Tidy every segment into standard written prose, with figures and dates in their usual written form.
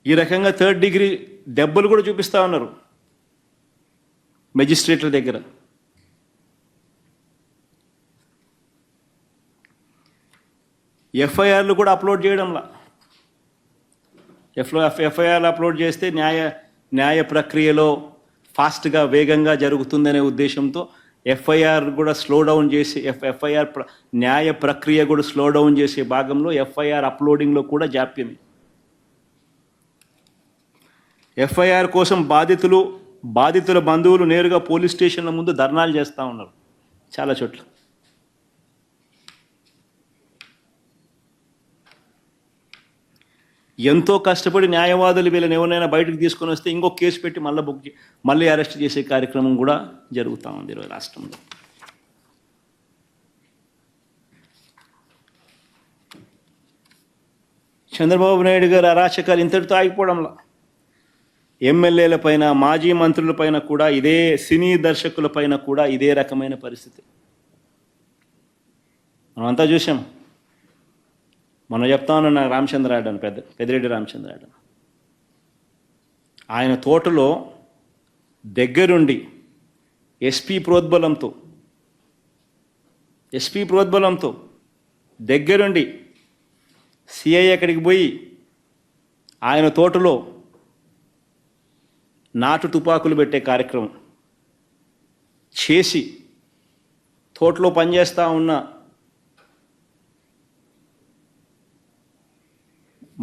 ఈ రకంగా third degree దెబ్బలు కూడా చూపిస్తూ ఉన్నారు మెజిస్ట్రేట్ల దగ్గర. ఎఫ్ఐఆర్లు కూడా అప్లోడ్ చేయడంలా. ఎఫ్ఐఆర్లు అప్లోడ్ చేస్తే న్యాయ ప్రక్రియలో ఫాస్ట్గా వేగంగా జరుగుతుందనే ఉద్దేశంతో ఎఫ్ఐఆర్ కూడా స్లో డౌన్ చేసి న్యాయ ప్రక్రియ కూడా స్లో డౌన్ చేసే భాగంలో ఎఫ్ఐఆర్ అప్లోడింగ్లో కూడా జాప్యం. ఎఫ్ఐఆర్ కోసం బాధితుల బంధువులు నేరుగా పోలీస్ స్టేషన్ల ముందు ధర్నాలు చేస్తూ ఉన్నారు చాలా చోట్ల. ఎంతో కష్టపడి న్యాయవాదులు వీళ్ళని ఎవరైనా బయటకు తీసుకొని వస్తే ఇంకొక కేసు పెట్టి మళ్ళీ అరెస్ట్ చేసే కార్యక్రమం కూడా జరుగుతూ ఉంది ఈరోజు రాష్ట్రంలో. చంద్రబాబు నాయుడు గారు అరాచకాలు ఇంతటితో ఆగిపోవడంలా. ఎమ్మెల్యేల పైన, మాజీ మంత్రుల పైన కూడా ఇదే, సినీ దర్శకుల పైన కూడా ఇదే రకమైన పరిస్థితి మనమంతా చూసాం. మొన్న చెప్తా ఉన్నా రామచంద్రారెడ్డి అని, పెద్దిరెడ్డి రామచంద్రారెడ్డి, ఆయన తోటలో దగ్గరుండి ఎస్పీ ప్రోద్బలంతో దగ్గరుండి సిఐ అక్కడికి పోయి ఆయన తోటలో నాటు తుపాకులు పెట్టే కార్యక్రమం చేసి తోటలో పనిచేస్తూ ఉన్న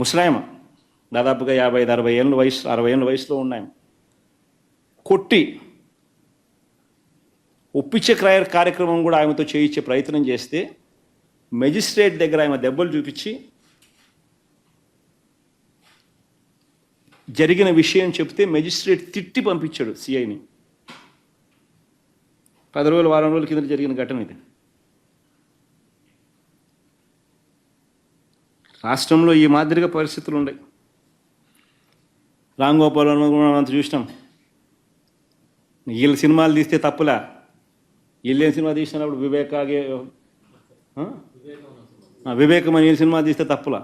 ముసలాయమ, దాదాపుగా 55-60 ఏళ్ళ వయసు, 60 ఏళ్ళ వయసులో ఉన్నాయమ, కొట్టి ఒప్పించే కార్యక్రమం కూడా ఆమెతో చేయించే ప్రయత్నం చేస్తే మెజిస్ట్రేట్ దగ్గర ఆమె దెబ్బలు చూపించి జరిగిన విషయం చెప్తే మెజిస్ట్రేట్ తిట్టి పంపించాడు సిఐని. 10 రోజులు, వారం రోజుల కింద జరిగిన ఘటన ఇది. రాష్ట్రంలో ఈ మాదిరిగా పరిస్థితులు ఉన్నాయి. రామ్ గోపాల్ అంత చూసినాం. వీళ్ళు సినిమాలు తీస్తే తప్పులా, వీళ్ళేం సినిమా తీసినప్పుడు వివేకం అని సినిమా తీస్తే తప్పులా,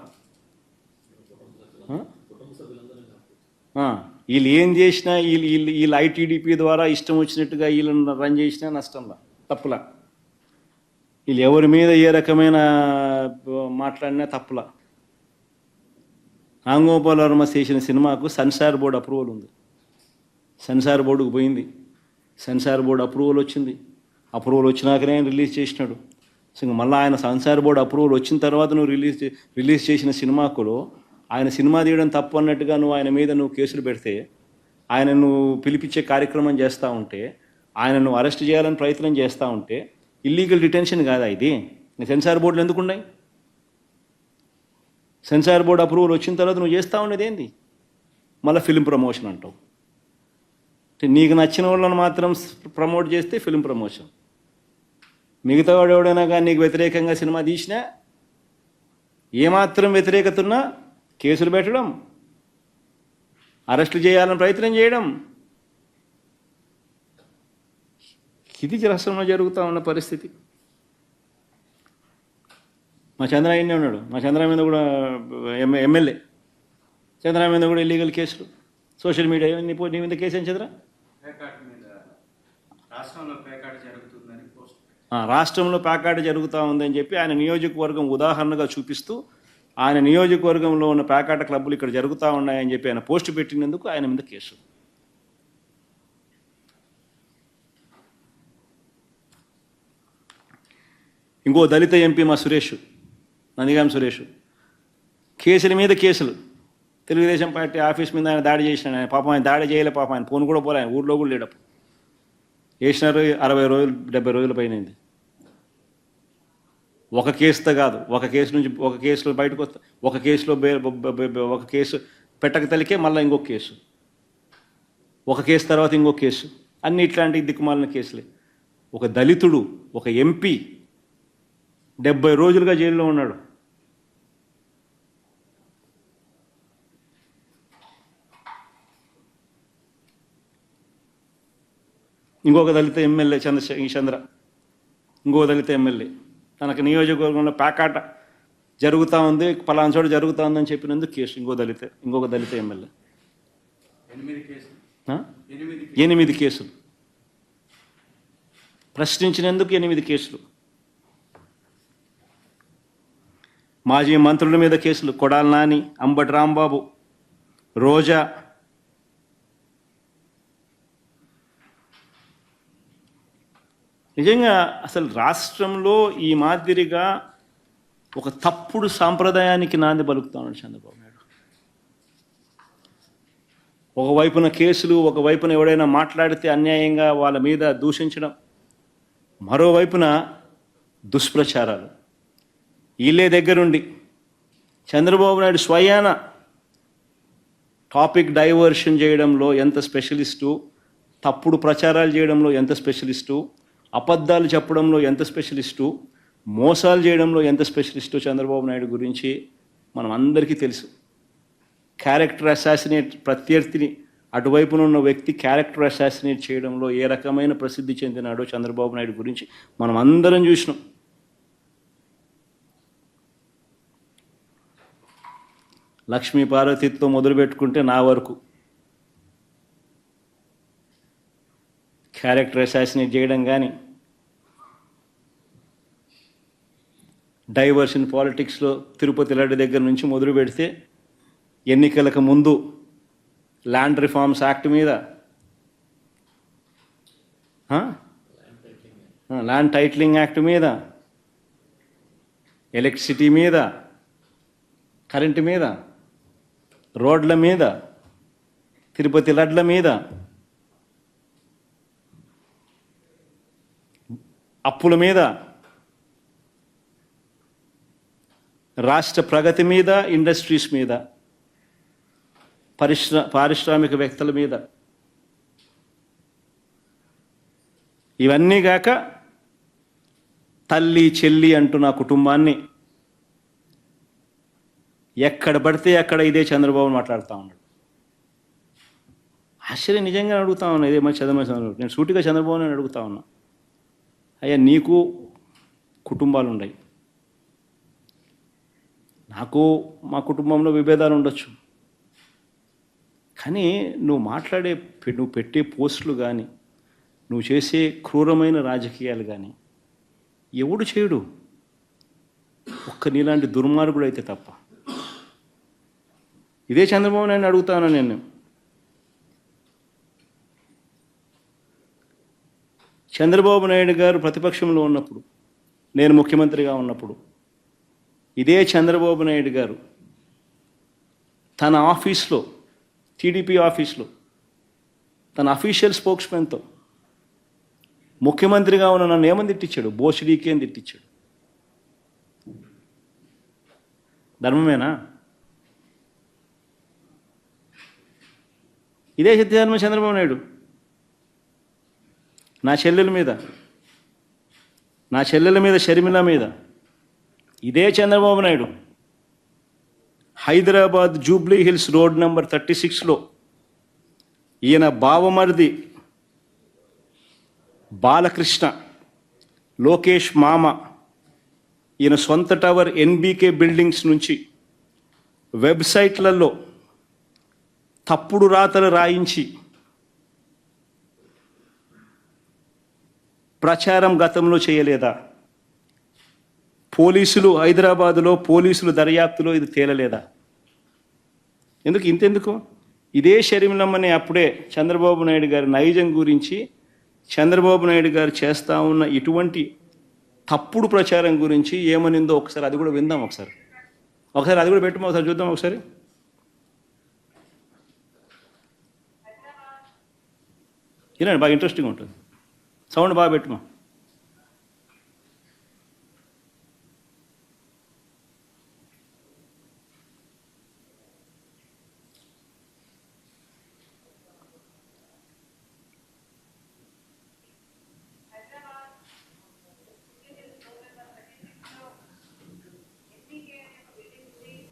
వీళ్ళు ఏం చేసినా వీళ్ళు ఐటీడీపీ ద్వారా ఇష్టం వచ్చినట్టుగా వీళ్ళని రన్ చేసినా నష్టంలా, తప్పులా, వీళ్ళు ఎవరి మీద ఏ రకమైన మాట్లాడినా తప్పులా. రామ్ గోపాల్ వర్మ చేసిన సినిమాకు సెన్సార్ బోర్డు అప్రూవల్ ఉంది. సెన్సార్ బోర్డుకు పోయింది, సెన్సార్ బోర్డు అప్రూవల్ వచ్చింది. అప్రూవల్ వచ్చినాకనే ఆయన రిలీజ్ చేసినాడు. సో మళ్ళీ ఆయన సెన్సార్ బోర్డు అప్రూవల్ వచ్చిన తర్వాత నువ్వు రిలీజ్ చేసిన సినిమాకులో ఆయన సినిమా తీయడం తప్పు అన్నట్టుగా ఆయన మీద కేసులు పెడితే, ఆయన పిలిపించే కార్యక్రమం చేస్తూ ఉంటే, ఆయనను అరెస్ట్ చేయాలని ప్రయత్నం చేస్తూ ఉంటే ఇల్లీగల్ డిటెన్షన్ కాదా ఇది? సెన్సార్ బోర్డులు ఎందుకు ఉన్నాయి? సెన్సార్ బోర్డు అప్రూవల్ వచ్చిన తర్వాత నువ్వు చేస్తూ ఉండేది ఏంది? మళ్ళీ ఫిలిం ప్రమోషన్ అంటావు. నీకు నచ్చిన వాళ్ళని మాత్రం ప్రమోట్ చేస్తే ఫిలిం ప్రమోషన్, మిగతా వాడు ఎవడైనా కానీ నీకు వ్యతిరేకంగా సినిమా తీసినా, ఏమాత్రం వ్యతిరేకత ఉన్నా కేసులు పెట్టడం, అరెస్టులు చేయాలని ప్రయత్నం చేయడం, ఇది రాష్ట్రంలో జరుగుతూ ఉన్న పరిస్థితి. మా చంద్రయ్యనే ఉన్నాడు, మా చంద్ర మీద కూడా ఎమ్మెల్యే చంద్ర మీద కూడా ఇల్లీగల్ కేసులు, సోషల్ మీడియా. నీ మీద కేసు ఏం చంద్ర? రాష్ట్రంలో ప్యాకాట జరుగుతూ ఉందని చెప్పి ఆయన నియోజకవర్గం ఉదాహరణగా చూపిస్తూ, ఆయన నియోజకవర్గంలో ఉన్న ప్యాకాట క్లబ్బులు ఇక్కడ జరుగుతూ ఉన్నాయని చెప్పి ఆయన పోస్టు పెట్టినందుకు ఆయన మీద కేసు. ఇంకో దళిత ఎంపీ మా సురేష్, నందిగాం సురేష్, కేసుల మీద కేసులు. తెలుగుదేశం పార్టీ ఆఫీస్ మీద ఆయన దాడి చేసినాడు. ఆయన పాపం ఆయన దాడి చేయలే, పాపం ఆయన ఫోన్ కూడా పోలే, ఆయన ఊళ్ళో కూడా లేడప్పుడు. వేసినారు 60 రోజులు 70 రోజుల పైనది. ఒక కేసుతో కాదు, ఒక కేసులో బయటకు వస్తా, ఒక కేసు పెట్టక తలికే మళ్ళీ ఇంకొక కేసు, ఒక కేసు తర్వాత ఇంకొక కేసు, అన్ని ఇట్లాంటి దిక్కుమాలిన కేసులే. ఒక దళితుడు, ఒక ఎంపీ 70 రోజులుగా జైల్లో ఉన్నాడు. ఇంకొక దళిత ఎమ్మెల్యే చంద్ర, ఇంకొక దళిత ఎమ్మెల్యే తనకు నియోజకవర్గంలో ప్యాకాట జరుగుతూ ఉంది, పలానా చోట జరుగుతూ ఉందని చెప్పినందుకు కేసు ఇంకొక దళిత ఎమ్మెల్యే 8 కేసులు, ప్రశ్నించినందుకు 8 కేసులు. మాజీ మంత్రుల మీద కేసులు, కొడాలి నాని, అంబటి రాంబాబు, రోజా. నిజంగా అసలు రాష్ట్రంలో ఈ మాదిరిగా ఒక తప్పుడు సాంప్రదాయానికి నాంది పలుకుతా ఉన్నాడు చంద్రబాబు నాయుడు. ఒకవైపున కేసులు, ఒకవైపున ఎవడైనా మాట్లాడితే అన్యాయంగా వాళ్ళ మీద దూషించడం, మరోవైపున దుష్ప్రచారాలు. వీళ్ళే దగ్గరుండి చంద్రబాబు నాయుడు స్వయాన టాపిక్ డైవర్షన్ చేయడంలో ఎంత స్పెషలిస్టు, తప్పుడు ప్రచారాలు చేయడంలో ఎంత స్పెషలిస్టు, అబద్ధాలు చెప్పడంలో ఎంత స్పెషలిస్టు, మోసాలు చేయడంలో ఎంత స్పెషలిస్టు చంద్రబాబు నాయుడు గురించి మనం అందరికీ తెలుసు. క్యారెక్టర్ అసాసినేట్, ప్రత్యర్థిని అటువైపున ఉన్న వ్యక్తి క్యారెక్టర్ అసాసినేట్ చేయడంలో ఏ రకమైన ప్రసిద్ధి చెందినాడో చంద్రబాబు నాయుడు గురించి మనం అందరం చూసినాం. లక్ష్మీ పార్వతితో మొదలుపెట్టుకుంటే నా వరకు క్యారెక్టర్ అసాసినేట్ చేయడం కానీ, డైవర్షన్ పాలిటిక్స్లో తిరుపతి లడ్డు దగ్గర నుంచి మొదలు పెడితే ఎన్నికలకు ముందు ల్యాండ్ రిఫార్మ్స్ యాక్ట్ మీద, ల్యాండ్ టైటిలింగ్ యాక్ట్ మీద, ఎలక్ట్రిసిటీ మీద, కరెంటు మీద, రోడ్ల మీద, తిరుపతి లడ్ల మీద, అప్పుల మీద, రాష్ట్ర ప్రగతి మీద, ఇండస్ట్రీస్ మీద, పారిశ్రామికవేత్తల మీద, ఇవన్నీ గాక తల్లి చెల్లి అంటూ నా కుటుంబాన్ని ఎక్కడ పడితే అక్కడ ఇదే చంద్రబాబు మాట్లాడుతూ ఉన్నాడు. ఆశ్చర్యం నిజంగా అడుగుతా ఉన్నా, ఇదే మరి చంద్రబాబు, నేను సూటిగా చంద్రబాబు అని అడుగుతా ఉన్నా, అయ్యా నీకు కుటుంబాలు ఉన్నాయి, నాకు మా కుటుంబంలో విభేదాలు ఉండొచ్చు, కానీ నువ్వు పెట్టే పోస్టులు కానీ, నువ్వు చేసే క్రూరమైన రాజకీయాలు కానీ ఎవడు చేయడు, ఒక్క నీలాంటి దుర్మార్గుడు అయితే తప్ప. ఇదే చంద్రబాబు నాయుడు అడుగుతాను నేను. చంద్రబాబు నాయుడు గారు ప్రతిపక్షంలో ఉన్నప్పుడు, నేను ముఖ్యమంత్రిగా ఉన్నప్పుడు, ఇదే చంద్రబాబు నాయుడు గారు తన ఆఫీస్లో, టీడీపీ ఆఫీస్లో, తన అఫీషియల్ స్పోక్స్మెన్తో ముఖ్యమంత్రిగా ఉన్న నన్ను ఏమని తిట్టించాడు? బోసిడీకి అని తిట్టించాడు. ధర్మమేనా? ఇదే సత్యధర్మ చంద్రబాబు నాయుడు నా చెల్లెల మీద షర్మిల మీద, ఇదే చంద్రబాబు నాయుడు హైదరాబాద్ జూబ్లీ హిల్స్ రోడ్ నెంబర్ 36లో ఈయన బావమరిది బాలకృష్ణ, లోకేష్ మామ, ఈయన సొంత టవర్ ఎన్బీకే బిల్డింగ్స్ నుంచి వెబ్సైట్లలో తప్పుడు రాతలు రాయించి ప్రచారం గతంలో చేయలేదా? హైదరాబాదులో పోలీసులు దర్యాప్తులో ఇది తేలలేదా? ఇంతెందుకు ఇదే షర్మిలమ్మని అప్పుడే చంద్రబాబు నాయుడు గారి నైజం గురించి, చంద్రబాబు నాయుడు గారు చేస్తూ ఉన్న ఇటువంటి తప్పుడు ప్రచారం గురించి ఏమనిందో ఒకసారి అది కూడా విందాం. ఒకసారి అది కూడా పెట్టమా, ఒకసారి చూద్దాం. ఒకసారి వినండి, బాగా ఇంట్రెస్టింగ్ ఉంటుంది. సౌండ్ బాగా పెట్టుమా.